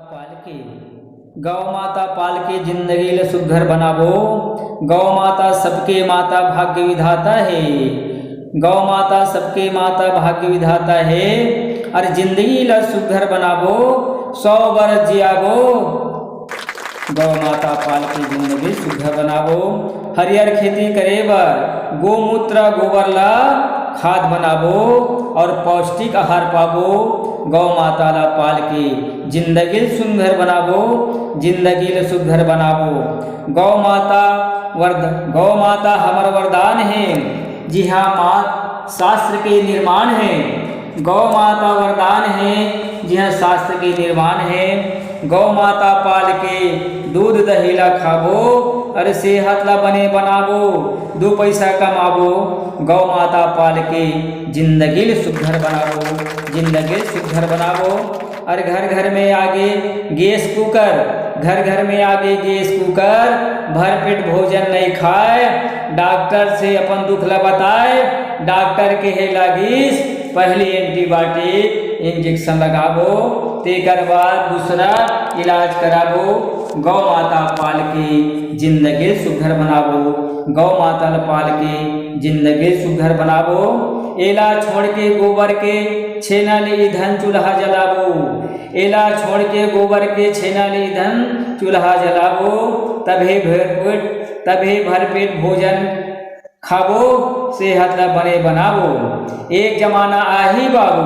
पालके गौ माता पालके जिंदगी ल सुघर बनावो। गौ माता सबके माता भाग्य विधाता है। गौ माता सबके माता भाग्य विधाता है। अरे जिंदगी ल सुघर बनावो 100 वर्ष जियावो। गौ माता पालके जिंदगी सुघर बनावो। हरियर खेती करे बर गोमूत्र गोबर ला खाद बनावो और पौष्टिक आहार पावो। गौ माता ला पाल के जिंदगी सुंदर बनावो। जिंदगी ल सुघर बनावो। गौ माता हमर वरदान है। जी हाँ माँ शास्त्र के निर्माण है। गौ माता वरदान है। जी हाँ शास्त्र के निर्माण है। गौ माता पाल के दूध दही ला खावो। अरे सेहत ला बने बनावो 2 पैसा कमावो। गौ माता पाल के जिंदगी सुघर बनावो। जिंदगी सुघर बनावो। अरे घर घर में आगे गैस कुकर, घर घर में आगे गैस कुकर, भरपेट भोजन नहीं खाए। डॉक्टर से अपन दुख ला बताए। डॉक्टर के है लागिस पहले एंटीबायोटिक इंजेक्शन लगावो, तेकर बाद दूसरा इलाज करावो। गौ माता पाल के जिंदगी सुघर बनावो। गौ माता पाल के जिंदगी सुघर बनावो। एला छोड़ के गोबर के छेना ले ईंधन चूल्हा जलावो। एला छोड़ के गोबर के छेना ले ईंधन चूल्हा जलावो। तभे भरपेट भोजन खावो, सेहत ला बने बनावो। एक जमाना आही बाबू,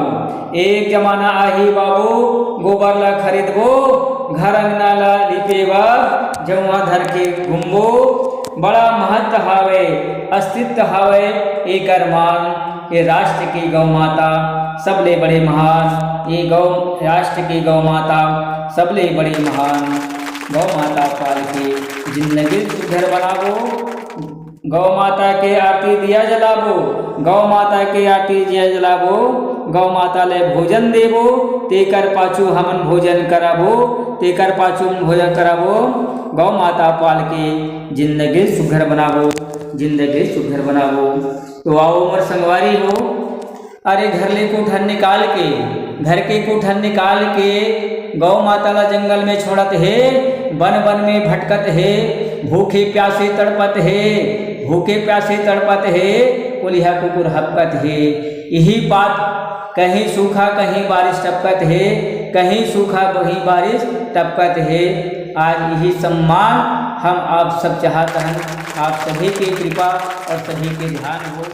एक जमाना आही बाबू, गोबर ला खरीदबो, घर अंगना ला लिपेबा, जमुआ धर के घूमबो। बड़ा महत्व हावे, अस्तित्व हावे एकर मान। ये राष्ट्र की गौ माता सबले बड़े महान। ये गौ राष्ट्र की गौ माता सबले बड़ी महान। गौ माता पाल के जिंदगी सुघर बनावो। गौ माता के आरती दिया जलावो। गौ माता के आरती दिया जलावो। गौ माता ले भोजन देवो, तेकर पाछू हमन भोजन करावो। तेकर पाछू भोजन करावो। गौ माता पाल के जिंदगी सुघर बनावो। जिंदगी सुघर बनावो। तो आओ उमर संगवारी हो। अरे घर ले कोठन निकाल के, घर के कोठन निकाल के गौ माता ला जंगल में छोड़त है। वन वन में भटकत है। भूखे प्यासे तड़पत है। भूखे प्यासे तड़पत है। कोलिहा कुकुर हपकत है। यही बात कहीं सूखा कहीं बारिश टपकत है। कहीं सूखा कहीं बारिश टपकत है। आज यही सम्मान हम आप सब चाहते हैं। आप सभी की कृपा और सभी के ध्यान हो।